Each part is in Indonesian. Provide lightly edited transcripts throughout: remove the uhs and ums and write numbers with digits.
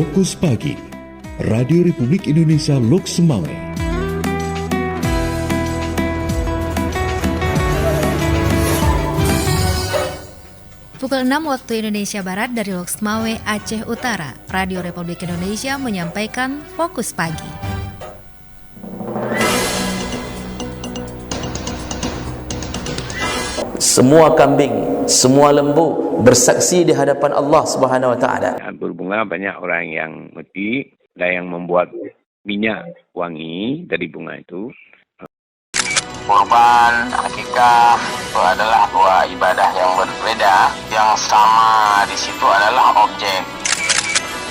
Fokus Pagi, Radio Republik Indonesia Lok Semawe. Pukul 6 waktu Indonesia Barat dari Lok Semawe, Aceh Utara, Radio Republik Indonesia menyampaikan Fokus Pagi. Semua kambing, semua lembu bersaksi di hadapan Allah Subhanahu wa taala. Berbunga banyak orang yang metik dan yang membuat minyak wangi dari bunga itu. Kurban, akikah itu adalah dua ibadah yang berbeda. Yang sama di situ adalah objek.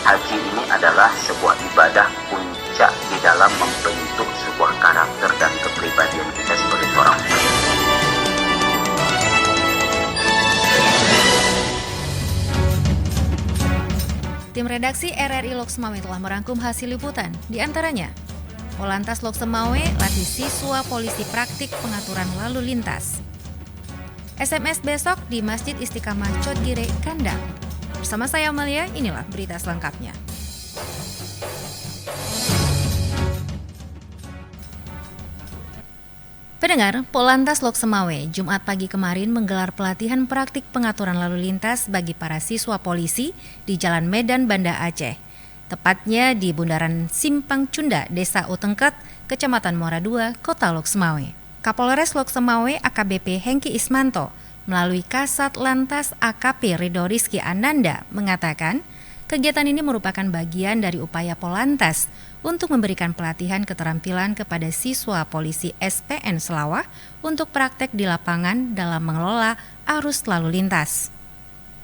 Haji ini adalah sebuah ibadah puncak di dalam membentuk sebuah karakter dan kepribadian kita sebagai seorang muslim. Tim redaksi RRI Lok Semawe telah merangkum hasil liputan, di antaranya Polantas Lok Semawe latih siswa polisi praktik pengaturan lalu lintas. SMS besok di Masjid Istiqamah Cotgire, Kandang. Bersama saya Amalia, inilah berita selengkapnya. Pendengar, Polantas Lok Semawe Jumat pagi kemarin menggelar pelatihan praktik pengaturan lalu lintas bagi para siswa polisi di Jalan Medan Banda Aceh. Tepatnya di Bundaran Simpang Cunda, Desa Utengket, Kecamatan Muara II, Kota Lok Semawe. Kapolres Lok Semawe AKBP Hengki Ismanto melalui Kasat Lantas AKP Ridho Rizky Ananda mengatakan, kegiatan ini merupakan bagian dari upaya Polantas untuk memberikan pelatihan keterampilan kepada siswa polisi SPN Selawah untuk praktek di lapangan dalam mengelola arus lalu lintas.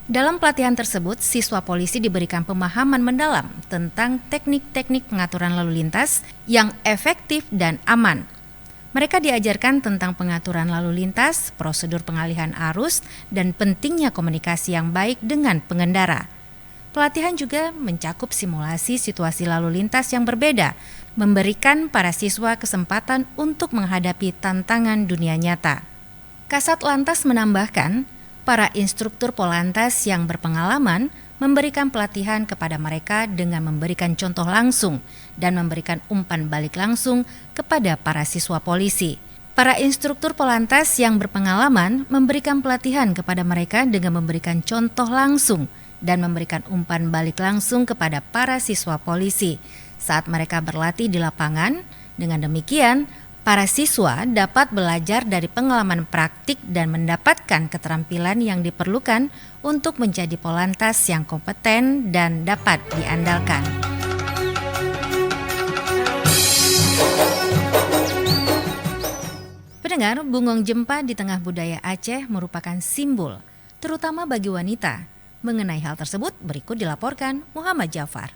Dalam pelatihan tersebut, siswa polisi diberikan pemahaman mendalam tentang teknik-teknik pengaturan lalu lintas yang efektif dan aman. Mereka diajarkan tentang pengaturan lalu lintas, prosedur pengalihan arus, dan pentingnya komunikasi yang baik dengan pengendara. Pelatihan juga mencakup simulasi situasi lalu lintas yang berbeda, memberikan para siswa kesempatan untuk menghadapi tantangan dunia nyata. Kasat Lantas menambahkan, para instruktur Polantas yang berpengalaman memberikan pelatihan kepada mereka dengan memberikan contoh langsung dan memberikan umpan balik langsung kepada para siswa polisi. Para instruktur Polantas yang berpengalaman memberikan pelatihan kepada mereka dengan memberikan contoh langsung dan memberikan umpan balik langsung kepada para siswa polisi saat mereka berlatih di lapangan. Dengan demikian, para siswa dapat belajar dari pengalaman praktik dan mendapatkan keterampilan yang diperlukan untuk menjadi Polantas yang kompeten dan dapat diandalkan. Pendengar, bungong jempa di tengah budaya Aceh merupakan simbol, terutama bagi wanita. Mengenai hal tersebut, berikut dilaporkan Muhammad Jafar.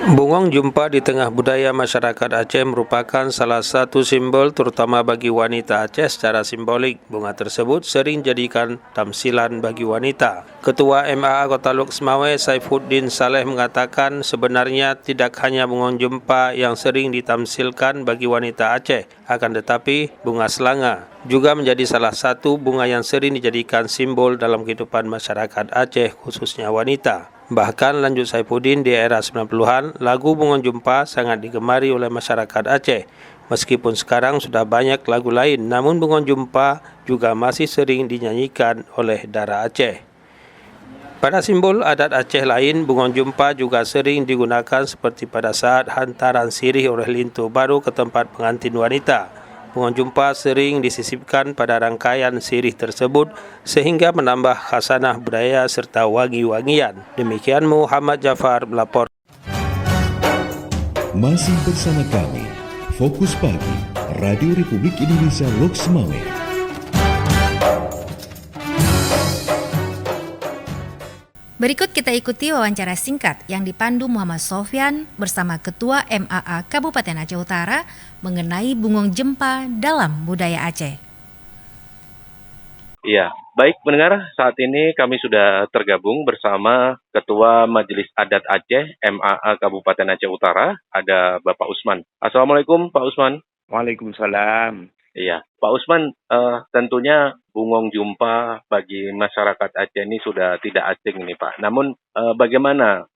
Bungong jumpa di tengah budaya masyarakat Aceh merupakan salah satu simbol terutama bagi wanita Aceh secara simbolik. Bunga tersebut sering jadikan tamsilan bagi wanita. Ketua MAA Kota Lok Semawe Saifuddin Saleh mengatakan sebenarnya tidak hanya bungong jumpa yang sering ditamsilkan bagi wanita Aceh, akan tetapi bunga selanga juga menjadi salah satu bunga yang sering dijadikan simbol dalam kehidupan masyarakat Aceh khususnya wanita. Bahkan lanjut Saifuddin, di era 90-an, lagu Bungong Jumpa sangat digemari oleh masyarakat Aceh. Meskipun sekarang sudah banyak lagu lain, namun Bungong Jumpa juga masih sering dinyanyikan oleh dara Aceh. Pada simbol adat Aceh lain, Bungong Jumpa juga sering digunakan seperti pada saat hantaran sirih oleh Lintu Baru ke tempat pengantin wanita. Bungong jumpa sering disisipkan pada rangkaian sirih tersebut sehingga menambah khasanah budaya serta wangi-wangian. Demikian Muhammad Jafar melapor. Masih bersama kami, Fokus Pagi, Radio Republik Indonesia Lok Semawe. Berikut kita ikuti wawancara singkat yang dipandu Muhammad Sofyan bersama Ketua MAA Kabupaten Aceh Utara mengenai bungong jempa dalam budaya Aceh. Iya, baik pendengar, saat ini kami sudah tergabung bersama Ketua Majelis Adat Aceh MAA Kabupaten Aceh Utara, ada Bapak Usman. Assalamualaikum Pak Usman. Waalaikumsalam. Iya, Pak Usman, tentunya bungong jumpa bagi masyarakat Aceh ini sudah tidak asing ini Pak. Namun bagaimana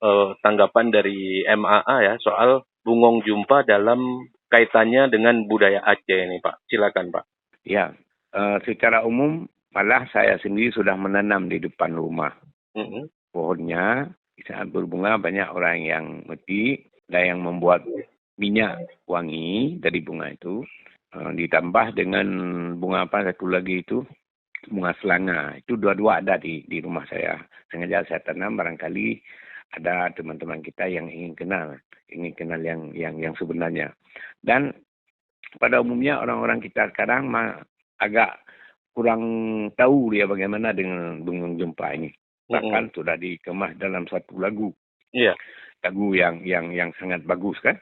tanggapan dari MAA ya soal bungong jumpa dalam kaitannya dengan budaya Aceh ini Pak? Silakan Pak. Ya, secara umum malah saya sendiri sudah menanam di depan rumah. Pohonnya di saat berbunga banyak orang yang metik dan yang membuat minyak wangi dari bunga itu. Ditambah dengan bunga apa satu lagi itu, bunga selanga. Itu dua-dua ada di rumah saya. Sengaja saya tanam, barangkali ada teman-teman kita yang ingin kenal yang sebenarnya. Dan pada umumnya orang-orang kita sekarang agak kurang tahu dia bagaimana dengan bungong jumpa ini. Bahkan sudah dikemas dalam satu lagu. Iya. Lagu yang sangat bagus kan.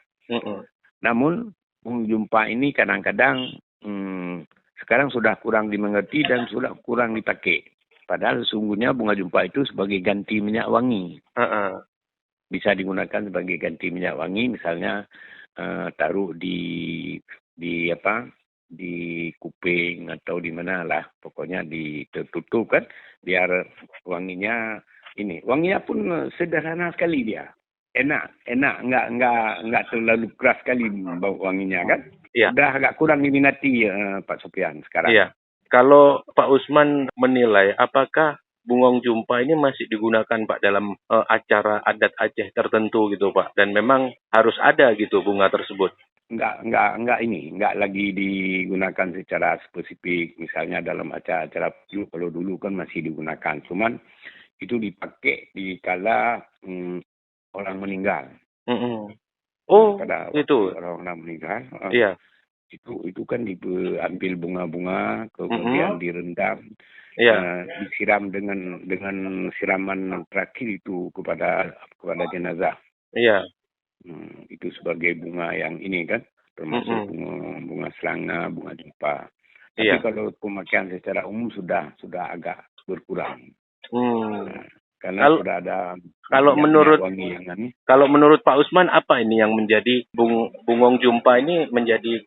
Namun bungong jumpa ini kadang-kadang sekarang sudah kurang dimengerti dan sudah kurang dipakai. Padahal sesungguhnya bunga jumpa itu sebagai ganti minyak wangi. Bisa digunakan sebagai ganti minyak wangi, misalnya taruh di kuping atau di mana lah, pokoknya ditutup kan, biar wanginya pun sederhana sekali dia. Enak, enggak terlalu keras sekali bau wanginya kan. Iya. Sudah agak kurang diminati Pak Sofian sekarang. Iya. Kalau Pak Usman menilai apakah bungong jumpa ini masih digunakan Pak dalam acara adat Aceh tertentu gitu Pak, dan memang harus ada gitu bunga tersebut? Enggak lagi digunakan secara spesifik, misalnya dalam acara-acara kalau dulu kan masih digunakan, cuman itu dipakai di kala orang meninggal. Oh, pada itu orang meninggal. Iya. Itu kan diambil bunga-bunga, kemudian direndam, disiram dengan siraman terakhir itu kepada jenazah. Iya. Itu sebagai bunga yang ini kan, termasuk bunga selanga, bunga jumpa. Tapi kalau pemakaian secara umum sudah agak berkurang. Karena sudah ada. Kalau menurut Pak Usman, apa ini yang menjadi bungong jumpa ini menjadi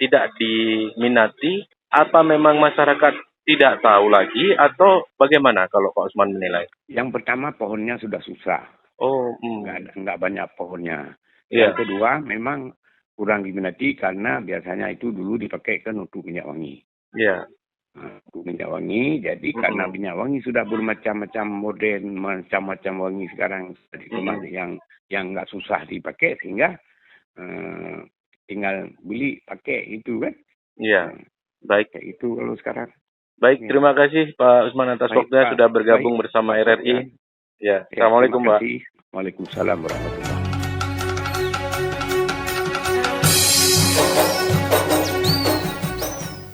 tidak diminati? Apa memang masyarakat tidak tahu lagi atau bagaimana kalau Pak Usman menilai? Yang pertama pohonnya sudah susah. Nggak banyak pohonnya. Yeah. Yang kedua memang kurang diminati karena biasanya itu dulu dipakaikan untuk minyak wangi. Iya. Untuk minyak wangi, jadi karena minyak wangi sudah bermacam-macam model, macam-macam wangi sekarang yang nggak susah dipakai, sehingga tinggal beli pakai itu kan. Iya. Baik. Itu kalau sekarang. Baik, terima kasih Pak Usman atas waktunya sudah bergabung bersama RRI. Ya, Assalamualaikum Pak. Waalaikumsalam warahmatullahi wabarakatuh.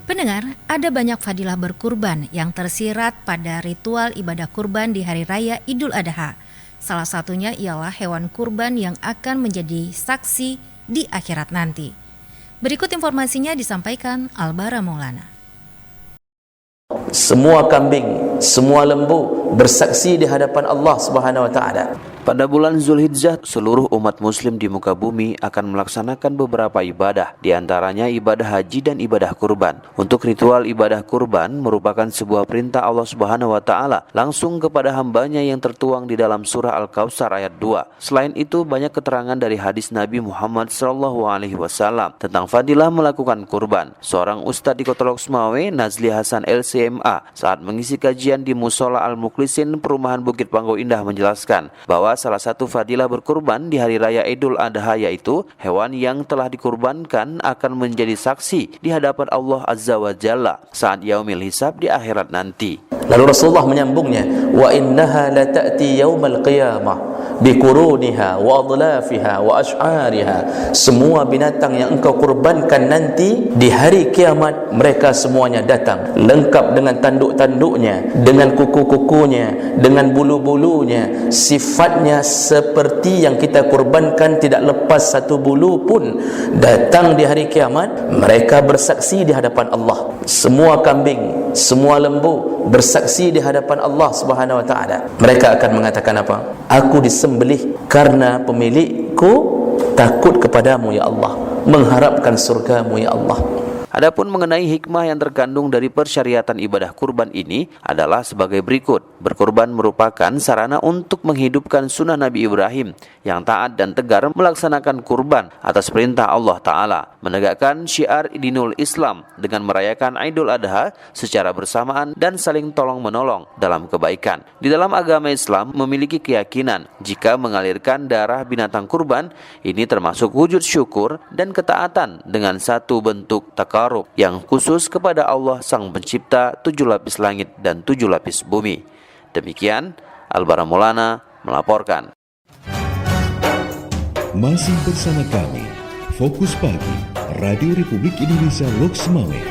Pendengar, ada banyak fadilah berkurban yang tersirat pada ritual ibadah kurban di Hari Raya Idul Adha. Salah satunya ialah hewan kurban yang akan menjadi saksi di akhirat nanti. Berikut informasinya disampaikan Albara Maulana. Semua kambing, semua lembu bersaksi di hadapan Allah Subhanahu wa taala. Pada bulan Zulhijjah, seluruh umat muslim di muka bumi akan melaksanakan beberapa ibadah, di antaranya ibadah haji dan ibadah kurban. Untuk ritual ibadah kurban merupakan sebuah perintah Allah Subhanahu wa taala langsung kepada hambanya yang tertuang di dalam surah Al-Kautsar ayat 2. Selain itu, banyak keterangan dari hadis Nabi Muhammad SAW tentang fadilah melakukan kurban. Seorang ustadz di Kota Loksmawe, Nazli Hasan LCMA, saat mengisi kajian di Musola Al-Mukhlisin Perumahan Bukit Panggo Indah menjelaskan bahwa salah satu fadilah berkurban di Hari Raya Idul Adha yaitu hewan yang telah dikurbankan akan menjadi saksi di hadapan Allah Azza wa Jalla saat yaumil hisab di akhirat nanti. Lalu Rasulullah menyambungnya, wa innaha la ta'ti yaumal qiyamah biquruniha wa adlafiha wa ash'ariha. Semua binatang yang engkau kurbankan nanti di hari kiamat, mereka semuanya datang lengkap dengan tanduk-tanduknya, dengan kuku-kukunya, dengan bulu-bulunya. Sifatnya seperti yang kita kurbankan, tidak lepas satu bulu pun. Datang di hari kiamat, mereka bersaksi di hadapan Allah. Semua kambing, semua lembu bersaksi di hadapan Allah Subhanahu wa taala. Mereka akan mengatakan apa? Aku disembelih karena pemilikku takut kepadamu ya Allah, mengharapkan surgamu ya Allah. Adapun mengenai hikmah yang terkandung dari persyariatan ibadah kurban ini adalah sebagai berikut. Berkurban merupakan sarana untuk menghidupkan sunnah Nabi Ibrahim yang taat dan tegar melaksanakan kurban atas perintah Allah Ta'ala, menegakkan syiar dinul Islam dengan merayakan Idul Adha secara bersamaan dan saling tolong-menolong dalam kebaikan. Di dalam agama Islam memiliki keyakinan jika mengalirkan darah binatang kurban ini termasuk wujud syukur dan ketaatan dengan satu bentuk takarub yang khusus kepada Allah Sang Pencipta 7 lapis langit dan 7 lapis bumi. Demikian, Albara Maulana melaporkan. Masih bersama kami, Fokus Pagi, Radio Republik Indonesia Loks Mawé.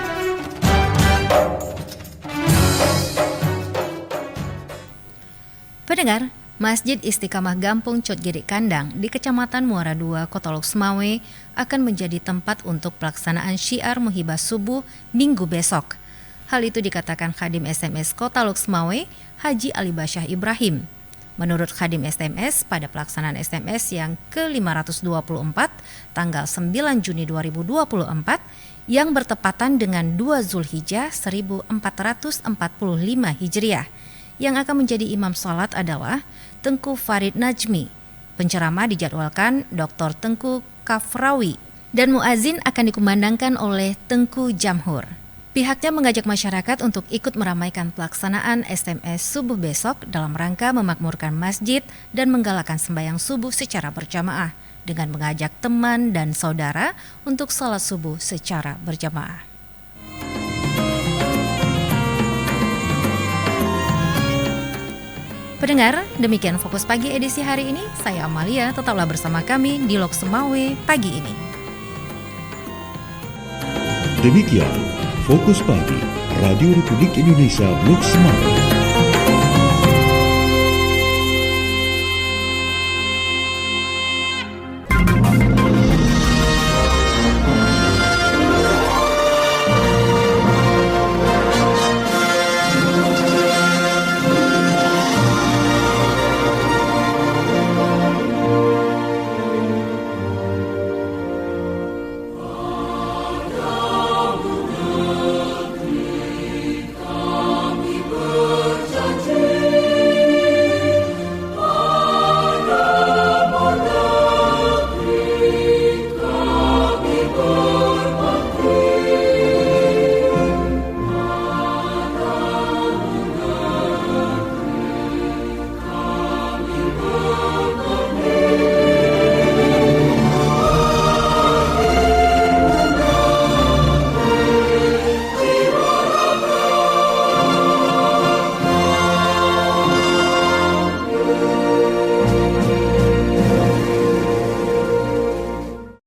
Pendengar, Masjid Istiqamah Gampung Cotgede Kandang di Kecamatan Muara II, Kota Loks Mawé akan menjadi tempat untuk pelaksanaan syiar muhibah subuh Minggu besok. Hal itu dikatakan Khadim SMS Kota Loks Mawé, Haji Ali Basyah Ibrahim. Menurut Khadim SMS, pada pelaksanaan SMS yang ke-524 tanggal 9 Juni 2024 yang bertepatan dengan 2 Zulhijjah 1445 Hijriah, yang akan menjadi imam salat adalah Tengku Farid Najmi. Penceramah dijadwalkan Dr. Tengku Kafrawi dan muazin akan dikumandangkan oleh Tengku Jamhur. Pihaknya mengajak masyarakat untuk ikut meramaikan pelaksanaan SMS subuh besok dalam rangka memakmurkan masjid dan menggalakkan sembahyang subuh secara berjamaah dengan mengajak teman dan saudara untuk salat subuh secara berjamaah. Pendengar, demikian Fokus Pagi edisi hari ini. Saya Amalia, tetaplah bersama kami di Loks Mawé pagi ini. Demikian Fokus Pagi, Radio Republik Indonesia Loks Mawé.